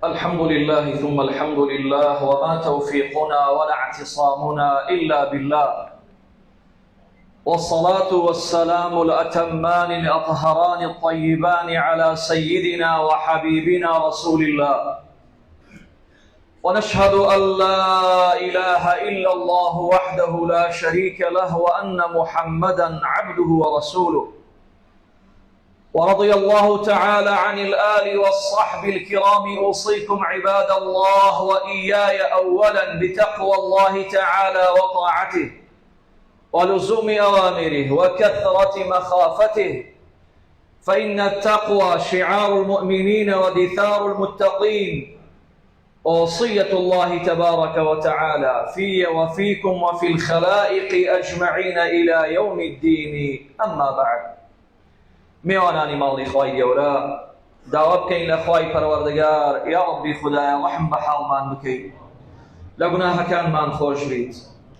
الحمد لله ثم الحمد لله، وما توفيقنا ولا اعتصامنا إلا بالله، والصلاة والسلام الأتمان الأطهران الطيبان على سيدنا وحبيبنا رسول الله، ونشهد أن لا إله إلا الله وحده لا شريك له، وأن محمدا عبده ورسوله. ورضي الله تعالى عن الآل والصحب الكرام. أوصيكم عباد الله وإياي أولا بتقوى الله تعالى وطاعته، ولزوم أوامره وكثرة مخافته، فإن التقوى شعار المؤمنين ودثار المتقين، ووصية الله تبارك وتعالى في وفيكم وفي الخلائق أجمعين إلى يوم الدين. أما بعد، میوانانی ماڵی خوای گەورە، داوا بکەین لە خوای پەروەردگار، یا ربی خدایە ڕەحم بە حاڵمان بکەیت، لە گوناهەکانمان خۆش بیت،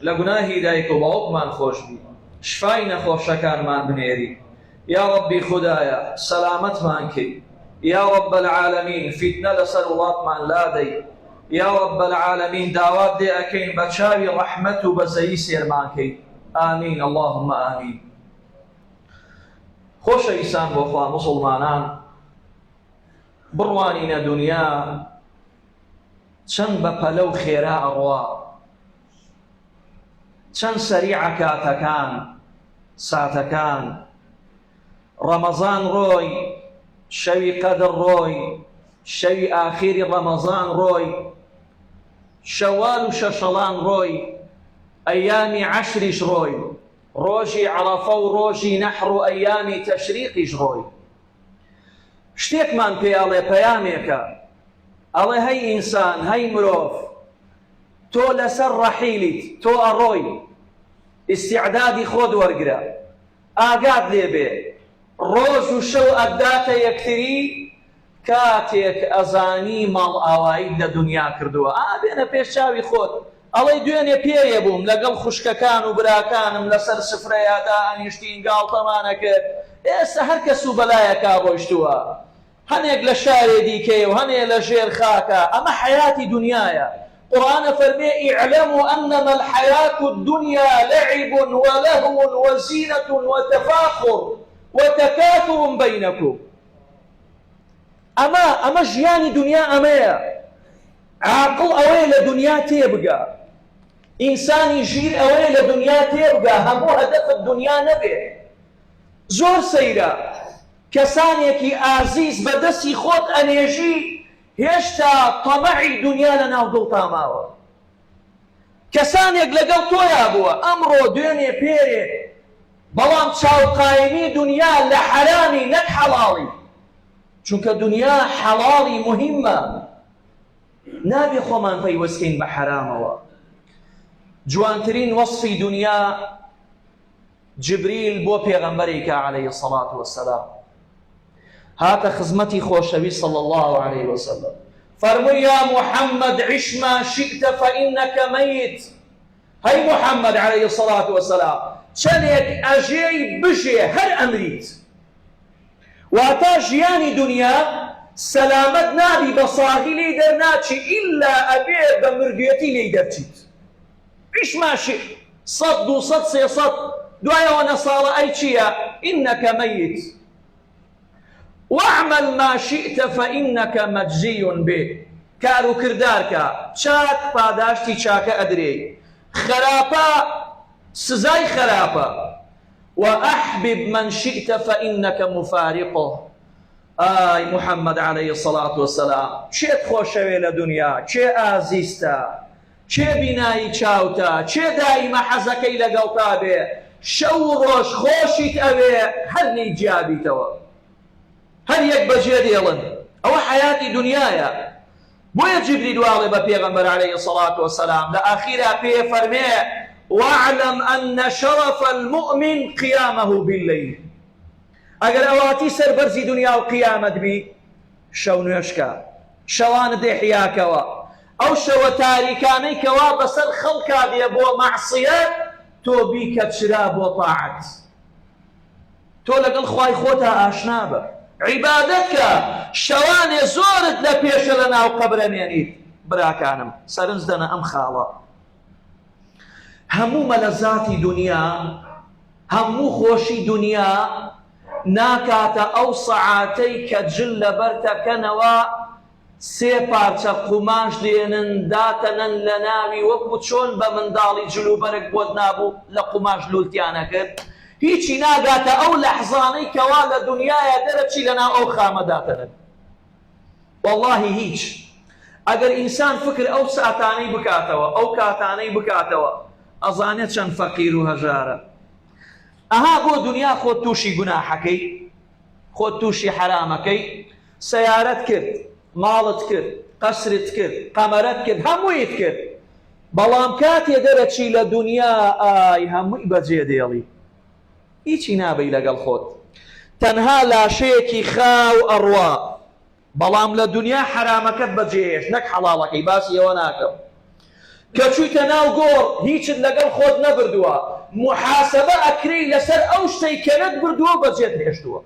لە گوناهی دایک و باوکمان خۆش بیت، شفای نەخۆشەکانمان بنێری، یا ربی خدایە سەلامەتمان کەی، یا رب العالمین فیتنە لەسەر وڵاتمان لادەی، یا رب العالمین داوات دێ ئەکەین بە چاوی ڕەحمەت و بەزەیی سێرمان کەی. ئامین اللهم ئامین. خۆشەویستان بۆ خوا موسڵمانان، بڕوانینە دنیا چەند بە پەلە و خێرا ئەڕوا، چەند سەریعە کاتەکان ساتەکان، ڕەمەزان ڕۆی، شەوی قەدر ڕۆی، شەوی ئاخیری ڕەمەزان ڕۆی، شەوال و شەشەڵان ڕۆی، ئەیامی عەشریش ڕۆی، ڕۆژی عەرەفە و ڕۆژی نەحر و ئەیامی تەشریقیش ڕۆی. شتێکمان پێ ئەڵێ، پەیامێکە، ئەڵێ هەی ئینسان، هەی مرۆڤ، تۆ لەسەر ڕەحیلیت، تۆ ئەڕۆی، ئیستیعدادی خۆت وەرگرە، ئاگات لێبێ، ڕۆژ و شەو ئەداتە یەکتری، کاتێک ئەزانی ماڵ ئاواییت لە دنیا کردووە، ئابێنە پێش چاوی خۆت، ئەڵێ دوێنێ پێیە بووم لەگەڵ خوشکەکان و براکانم لەسەر سفرەیەدا ئەنیشتین گاڵتەمانە کرد، ئێستا هەر کەس و بەلایەکا ڕۆیشتووە، هەنێک لە شارێ دیکەیە و هەنێک لە ژێر خاکە، ئەمە حەیاتی دنیایە. قورئانە فەرمێ ئیعلەموا ئەنەما الحەیات الدنیا لەعب وەلەهو وەزینەة وتەفاخر وتەکاثر بەینەکم. ئەمە ژیانی دنیا ئەمەیە. عاقڵ ئەوەیە لە دنیا تێبگا، ئینسانی ژیر ئەوەیە لە دنیا تێبگا، هەموو هەدەفت دنیا نەبێ. زۆر سەیرە کەسانێکی ئازیز بەدەستی خۆت ئەنێژی، هێشتا تەمەعی دنیا لە ناو دڵتا ماوە. کەسانێک لەگەڵ تۆیا بووە، ئەمڕۆ دوێنێ پێرێ، بەڵام چاوقایمی دنیا لە حەرامی نەک حەڵاڵی، چونکە دنیا حەڵاڵی مهمە، نابێ خۆمان پەیوەستکەین بە حەرامەوە. جوانترین وەصفی دنیا جبریل بۆ پێغەمبەرێکە عەلەیهی الصەلاة وەسسەلام، هاتە خزمەتی خۆشەوی صلی الله عليه وسلم، فەرمووی یا محەممەد عش ما شئت فإنەکە مەیت. هەی محەممەد عەلەیهی الصەلاة وەسسەلام، چەندێک ئەژێی بژێ هەر ئەمریت. واتە ژیانی دنیا سەلامەت نابی، بە ساغی لێی دەرناچی، ئیلا ئەبێ بە مردوێتی لێی دەرچیت. عش ما شئت، 100 200 300 دوایەوە نەساڵە ئەی چییە؟ ئینەکە مەیت. واعمل ما شئت فإنەکە مەجزی بێ. کار و کردارکە، چاک پاداشتی چاکە ئەدرێ، خراپە سزای خراپە. وأحبب من شئت فإنەکە مفارقه. ئای محەممەد عەلەیهی الصەلاة وەسسەلام، چێت خۆشەوێ لە دنیا، چێ ئازیزتە، چێ بینایی چاوتە، چێ دایمە حەزەکەی لەگەڵتا بێ، شەو و ڕۆژ خۆشیت ئەوێ، هەر نەی جیابیتەوە، هەر یەک بەجێ دێڵن. ئەوە حەیاتی دنیایە. بۆیە جبریل واڵێ بە پێغەمبەر عەلەیهی الصەلاة وەسسەلام لە ئاخیرا پێ فەرمێ واعلم أن شرف المؤمن قيامه بالليل. ئەگەر ئەواتی سەربەرزی دنیا و قیامەت بی، شەو نوێشکە، شەوانت دێحیاکەوە، ئەو شەوە تاریکانەی کەوا بەسەر خەڵکا بێ بۆ مەعسیەت، تۆ بیکە چرا بۆ طاعەت. تۆ لەگەڵ خوای خۆتا ئاشنا بە، عیبادەت کە، شەوانێ وایە زۆرت لە پێشە لە ناو قەبرە مێنیت. براکانم سەرنج دەنە ئەم خاڵە، هەموو مەلەزاتی دنیا، هەموو خۆشی دنیا ناکاتە ئەو سەعاتەی کە جل لەبەر دەکەنەوە سێ پارچە قوماش دێنن داتەنەن لە ناوی، وەکو چۆن بە منداڵی جلوبەرێک بۆت نابوو لە قوماش لولتیانە کرد، هیچی ناگاتە ئەو لەحظانەی کەوا لە دنیاە دەرەچی لەناو ئەو خامە داتەنن. واللهی هیچ. ئەگەر ئینسان فکر ئەو ساتانەی بکاتەوە، ئەو کاتانەی بکاتەوە، ئەزانێت چەند فەقیر و هەژارە. ئەها بۆ دنیا خۆت تووشی گوناحەکەی، خۆت تووشی حرامەکەی، سەیارەت کرد، ماڵت کرد، قەسرت کرد، قەمەرەت کرد، هەموویت کرد، بەڵام کاتێ دەرەچی لە دنیا ئای هەمووی بەجێ دێڵی، هیچی نابەی لەگەڵ خۆت، تەنها لاشەیەکی خاو ئەڕوا. بەڵام لە دنیا حرامەکەت بەجێهێش، نەک حەڵاڵەکەی، باسی ئەوە ناکەم. کە چوویتە ناو گۆڕ هیچت لەگەڵ خۆت نەبردووە، محاسبە ئەکرێی لەسەر ئەو شتەی کەنت بردووە بەجێت هێشتووە.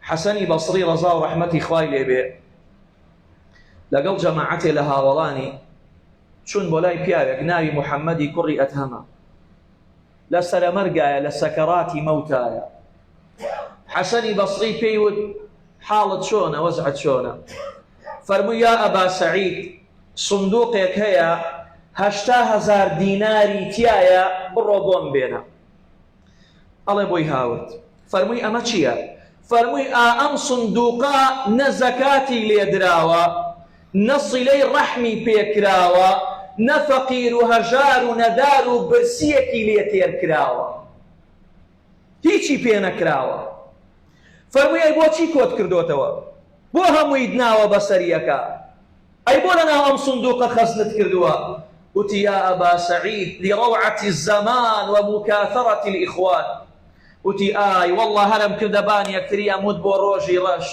حەسەنی بەسری ڕەزا و ڕەحمەتی خوای لێبێ لەگەڵ جەماعەتێ لە هاوڵانی چون بۆ لای پیاوێک ناوی محەممەدی کوڕی ئەتهەمە، لە سەرەمەرگایە، لە سەکەڕاتی مەوتایە. حەسەنی بەسری پێی وت حاڵت چۆنە، وەزعت چۆنە؟ فەرمووی یا ئەبا سەعید، سندوقێک هەیە 80000 دیناری تایە، بڕۆ بۆم بێنە. ئەڵێ بۆی هاورد. فەرمووی ئەمە چییە؟ فەرمووی ئەم سندوقە نە زەکاتی لێدراوە، نە سیلەی ڕەحمی پێکراوە، نە فەقیر و هەژار و نەدار و برسیەکی لێ تێرکراوە، هیچی پێ نەکراوە. فەرمووی ئەی بۆچی کۆت کردوتەوە؟ بۆ هەمووی دناوە بەسەریەکە؟ ئەی بۆ لە ناو ئەم سندوقە خەزنت کردووە؟ وتی یا ئەبا سەعید لڕەوعەتی الزەمان ومکاثەرەتی الئیخوان. وتی ئای وەڵڵا هەرم کردە بانی یەکتری ئەموت بۆ ڕۆژی ڕەش،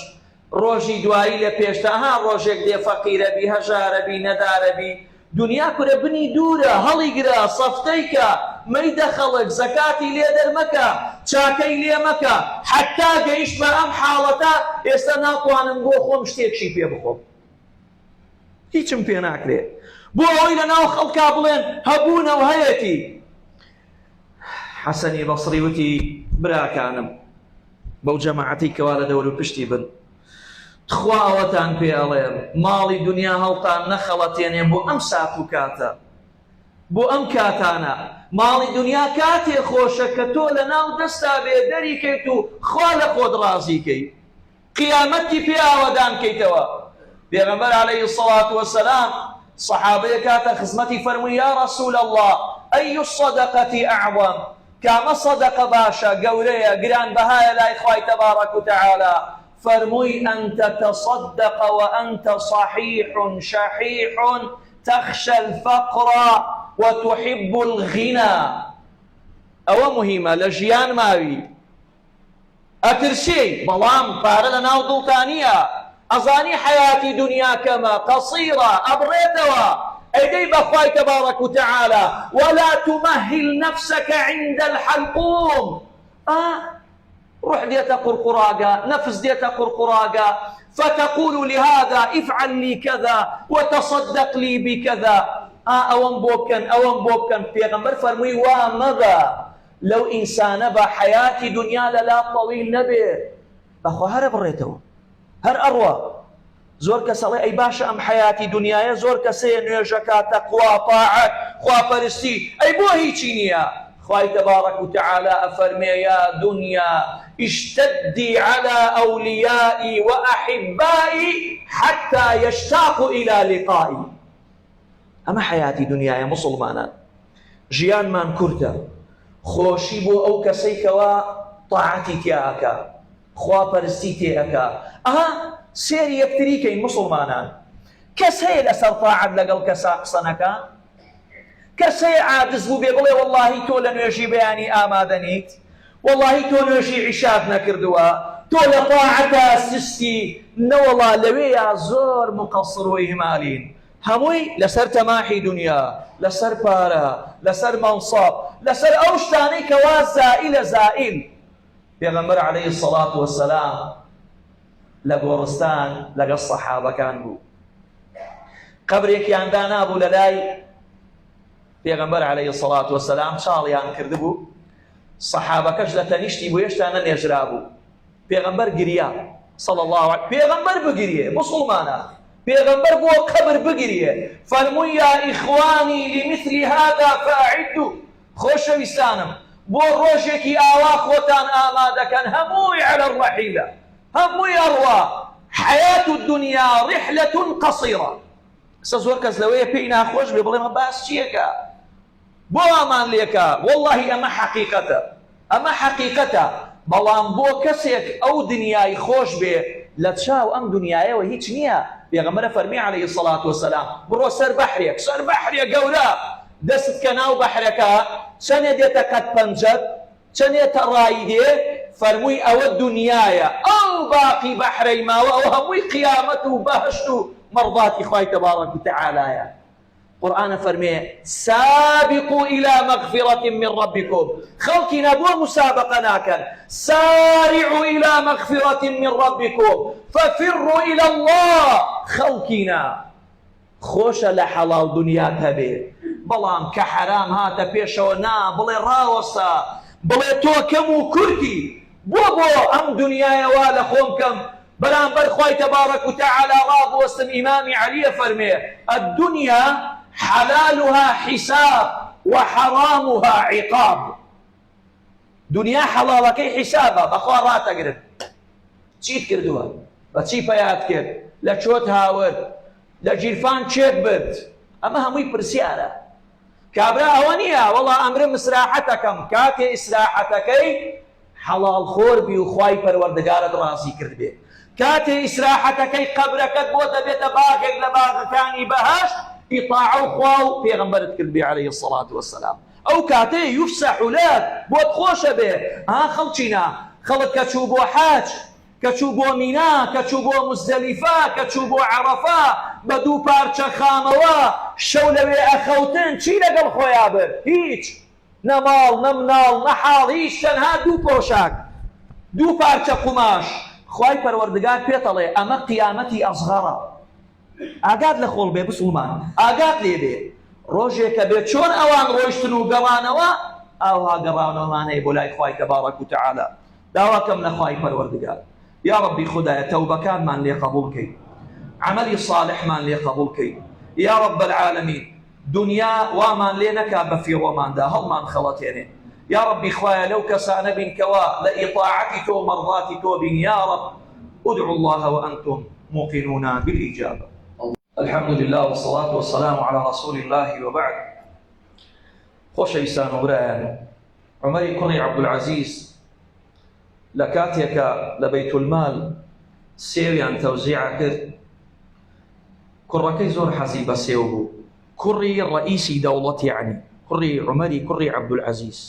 ڕۆژی دوایی لە پێشتا ها ڕۆژێک دێ فەقیرەبی، هەژارەبی، نەدارەبی، دنیا کورە بنی دوورە، هەڵی گرە، سەفتەیکە، مەیدە خەڵک، زەکاتی لێ دەرمەکە، چاکەی لێ مەکە، حەتا گەیشت بە ئەم حاڵەتە ئێستا ناتوانم بۆ خۆم شتێکشی پێ بخۆم، هیچم پێ ناکرێت، بۆ ئەوەی لە ناو خەڵکا بڵێن هەبوونە و هەیەتی. حەسەنی بەسری وتی براکانم بەو جەماعەتی کەوا لە دەور و پشتی بن، خوا ئەوەتان پێ ئەڵێم ماڵی دنیا هەڵتان نەخەڵەتێنێ بۆ ئەم سات و کاتە، بۆ ئەم کاتانە. ماڵی دنیا کاتێ خۆشە کە تۆ لە ناو دەستا بێ دەریکەیت و خوا لە خۆت ڕازیکەی، قیامەتی پێ ئاوەدان کەیتەوە. پێغەمبەر عەلەیهی السەڵات وەسەلام سەحابەیە کاتە خزمەتی فەرمووی یا ڕەسوول الله ئەی الصەدەقەتی ئەعظەم، کامە سەدەقە باشە، گەورەیە، گرانبەهایە لای خوای تەبارەک و تەعالا؟ فەرمووی ئەن تەتەصەدەق وأنت صحيح شحيح تخشى الفقر وتحب الغنى. ئەوە مهمە لە ژیان ماوی، ئەترسی بەڵام پارە لە ناو دڵتانیە، ئەزانی حیاتی دنیا کەمە قەسیرە، ئەبڕێتەوە، ئەیدەی بەخوای تەبارەک و تەعالا ولا تمهل نفسك عند الحلقوم. روح ديتا قرقراقا، نفس ديتا قرقراقا، فتقول لهذا افعل لي كذا وتصدق لي بكذا. اوان بوكن اوان بوكن پیغمبر فرموي وماذا لو انسان بحياتي دنيا لا طويل نبي اخو هر بريتو هر اروى زور كسالي اي باشا ام حياتي دنيا زور كسي نيجكا تقوى طاعه خوا فرستي اي بو هيچينيا. خواهي تبارك وتعالى أفرمي يا دنيا اشتدي على أوليائي وأحبائي حتى يشتاقوا إلى لقائي. أما حياتي دنيا يا مسلمانا جيان من كرتا خوشي بو أو كسيكوا طاعتي تياكا خوا برستي تياكا. سيري يكتريكي مسلمانا كسي لسر طاعت لقل كساقصنكا، کەسێ عاجز بوو بێ بڵێ وەڵڵاهی تۆ لە نوێژی بەیانی ئامادەنیت، وەڵڵاهی تۆ نوێژی عیشات نەکردووە، تۆ لە طاعەتە سستی نەوەڵا لەوێیە زۆر مقەسڕ و ئیهمالین، هەمووی لەسەر تەماحی دنیا، لەسەر پارە، لەسەر مەنسەب، لەسەر ئەو شتانەی کەوا زائیلە زائیل. پێغەمبەر عەلەیهی السەڵات وەسەلام لە گۆڕستان لەگەڵ سەحابەکان بوو. قەبرێکیان دانابوو لە لای پێغەمبەر عەلەیهی السەڵات وەسەلام، چاڵیان کردبوو، سەحابەکەش لە تەنیشتی بۆ هێشتا نەنێژرا بوو. پێغەمبەر گریا صلی الله علیه، پێغەمبەر بگریێ مسلمانە، پێغەمبەر بۆ قەبر بگریێ، فەرمووی یا ئیخوانی لمثل هذا فاعدوا، خۆشەویستانم بۆ ڕۆژێکی ئاوا خۆتان ئامادەکەن، هەمووی عەلە الرەحیلە، هەمووی ئەڕوا، حەیات الدنیا ڕحلة قەصیرە. ئێستا زۆر کەس لەوەیە پێی ناخۆش بێ بڵێ مە باس چیەکە، بۆ ئامان لێکە، وەڵڵاهی ئەمە حەقیقەتە، ئەمە حەقیقەتە، بەڵام بۆ کەسێک ئەو دنیای خۆش بێ لە چاو ئەم دنیایەوە هیچ نییە. پێغەمبەر فەرمی عەلەیهی السەڵات وەسەلام بڕۆ سەر بەحرێک، سەر بەحرێک گەورە، دەستت کە ناو بەحرەکە، چەندێ دێتە قەت پەنجەت، چەندێتە ڕایی دێ، فەرمووی ئەوە دنیایە، ئەو باقی بەحرەی ماوە ئەو هەمووی قیامەت و بەهشت و مەڕضاتی خوای تەبارەک وتەعالایە. قرآن فرمي سابقوا إلى مغفرة من ربكم، خلقنا بو مسابقة ناكن، سارعوا إلى مغفرة من ربكم ففروا إلى الله، خلقنا خوش لحلال دنيا تبي بلام كحرام هاتا بيشونا بلي راوسا بلي توكمو كردي بو أم دنيا يوالا خومكم بلام برخواي تبارك وتعالى راب وسم إمام علي فرمي الدنيا حلالها حساب وحرامها عقاب. دنيا حلالك حسابها بخوا راتقرب چیت کردووە بە چی پەیات کرد لە چۆت هاورد لە جیرفان چێت برد، ئەمە هەمووی پرسیارە. کابرا ئەوە نییە وەڵا ئەمرم ئیسراحەتەکەم، کاتێ ئیسراحەتەکەی حەڵاڵ خۆر بی و خوای پەروەردگارت ڕازی کرد بێ، کاتێ ئیسراحەتەکەی قەبرەکەت بۆ دەبێتە باغێک لە باغەکانی بەهەشت، ئیطاعە و خوا و پێغەمبەرت کرد بێ عەلەیهی السەڵات وەسەلام. ئەو کاتەیە یوفسەح لەک بۆت خۆشە بێ. خەڵچینە خەڵک کە چوو بۆ حەج، کە چوو بۆ مینا، کە چوو بۆ مزدەلیفە، کە چوو بۆ عەرەفە، بە دوو پارچە خامەوە شەو لەوێ ئەخەوتن، چی لەگەڵ خۆیان برد؟ هیچ، نە ماڵ نە مناڵ نە حاڵ، هیچ، تەنها دوو پۆشاک، دوو پارچە قوماش. خوای پەروەردگار پێتەڵێ ئەمە قیامەتی ئەصغەرە. ئاگات لە خۆڵ بێ بسڵمان، ئاگات لێ بێ ڕۆژێکە بێت چۆن ئەوان ڕۆیشتن و گەڕانەوە، ئاوها گەڕانەوەمانەیە بۆ لای خوای تەبارەک وتەعالە. داواکەم لە خوای پەروەردگار یا ربی خدایە تەوبەکانمان لێ قبول کەی، عملی صالحمان لێ قبول کەی یا رب العالمین. دنیا وامان لێ نەکا بە فیڕۆماندا هەڵمان خەڵەتێنێ یا ربی خوایە لەو کەسانە بین کەوا لە ئیطاعەتی تۆ مەڕضاتی تۆ بین یا رب. ادعوا الله وأنتم موقنون بالإجابة. الحمد لله والصلاة والسلام على رسول الله وبعد. خۆشەویستان و برایان، عومەری کوڕی عەبدولعەزیز لە کاتێکە لە بەیتولمال سێویان تەوزیع کرد، کوڕەکەی زۆر حەزی بە سێو بوو، کوڕی ڕئیسی دەوڵەت، یعنی کوڕی عومەری کوڕی عەبدولعەزیز.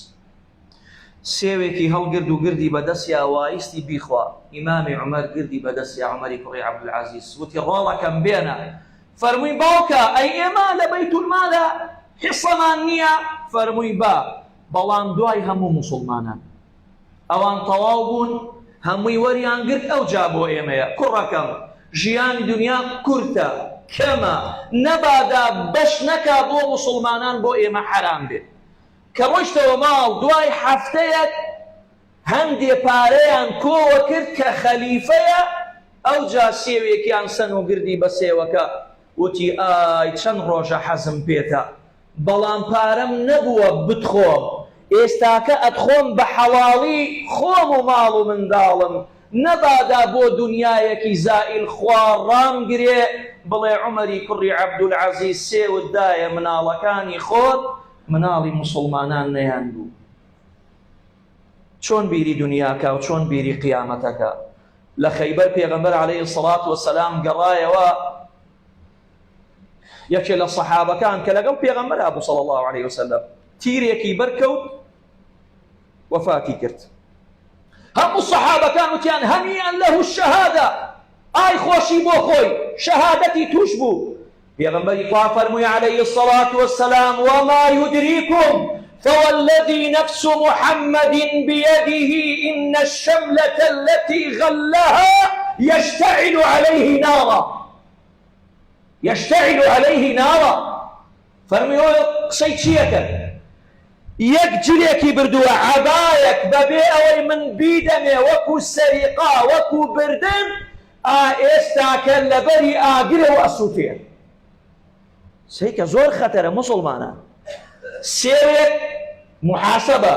سێوێکی هەڵگرد و گردی بەدەستیا وایستی بیخوا. ئیمامی عومەر گردی بەدەستیا عومەری کوڕی عەبدولعەزیز، وتی ڕۆڵەکەم بێنە. فەرمووی باوکە ئەی ئێمە لە بەیتولمالە حیسەمان نییە؟ فەرمووی با، بەڵام دوای هەموو موسڵمانان ئەوان تەواو بوون، هەمووی وەریان گرت ئەو جا بۆ ئێمەیە. کوڕەکەم ژیانی دنیا کورتە، کەمە، نەبادا بەش نەکا بۆ موسڵمانان بۆ ئێمە حەرام بێت. کە ڕۆیشتەوە ماڵ دوای هەفتەیەک هەندێ پارەیان کۆوە کرد کە خەلیفەیە، ئەو جا سێوێکیان سەن و گردی بە سێوەکە، وتی ئای چەند ڕۆژە حەزم پێتە، بەڵام پارەم نەبووە بتخۆم، ئێستاکە ئەتخۆم بە حەواڵی خۆم و ماڵ و منداڵم، نەبادا بۆ دنیایەکی زائیل خوا ڕامگرێ بڵێ عومەری کوڕی عەبدولعەزیز سێوت دایە مناڵەکانی خۆت مناڵی موسڵمانان نەیان بوو. چۆن بیری دنیاکە و چۆن بیری قیامەتەکە. لە خەیبەر پێغەمبەر عەلەیهی السەڵات وەسەلام گەڕایەوە، یەکێ لە سەحابەکان کە لەگەڵ پێغەمبەرا بوو صلی الله عەلەیهی وسەلەم تیرێکی بەرکەوت وەفاتی کرد. هەموو سەحابەکان وتیان هەنیئەن لەهو الشەهادە، ئای خۆشی بۆ خۆی، شەهادەتی توش بوو. پێغەمبەری خوا فەرمووی عەلەیهی السەڵات وەسەلام وما يدريكم فوالذي نفس محمد بيده إن الشملة التي غلها يشتعل عليه نارا، يشتعل عليه نارا. فرميوا قسەی چیەکە؟ یەک جلێکی بردووە عەبایەک بەبێ ئەوەی من بیدەمێ وەکو سەریقا وەکو بردن، ئێستاکە لەبەری ئاگرەوە ئەسووتێ. سەیکە زۆر خەتەرە مسلمانە. سێوێک محاسبە،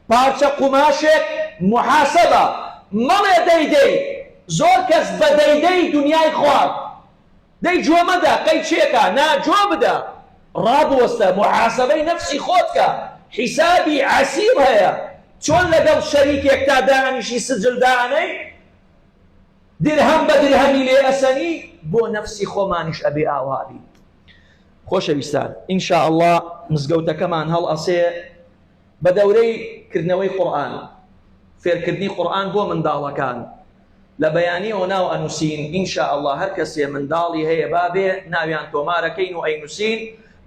پارچە قوماشێک محاسبە. مەڵێ دەیدەی زۆر کەس بە دەیدەی دنیای خوارد. دەی جۆ مەدە قەی چێکە ناجۆ بدە، ڕابوەستە محاسبەی نەفسی خۆتکە. حیسابی عسیب هەیە. چۆن لەگەڵ شەریکێکتا دانیشی سجلدانەی درهم بە درهەمی لێ ئەسەنی، بۆ نەفسی خۆمانیش ئەبێ ئاوابی. خۆشەویستان، ئینشاء الله مزگەوتەکەمان هەڵ ئەسێ بە دەورەی کردنەوەی قورئان، فێرکردنی قورئان بۆ منداڵەکان. لە بەیانیەوە ناو ئەنووسین ئینشاء الله هەر کەسێ منداڵی هەیە بابێ ناویان تۆمارەکەین و ئەینووسین.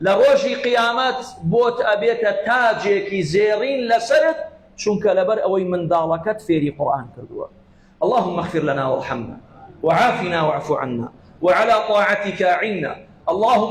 لە ڕۆژی قیامەت بۆت ئەبێتە تاجێکی زێڕین لەسرت، چونکە لەبەر ئەوەی منداڵەکەت فێری قورئان کردووە. اللهم اغفر لنا وارحمنا وعافنا واعف عنا وعلى طاعتك أعنا. اللهم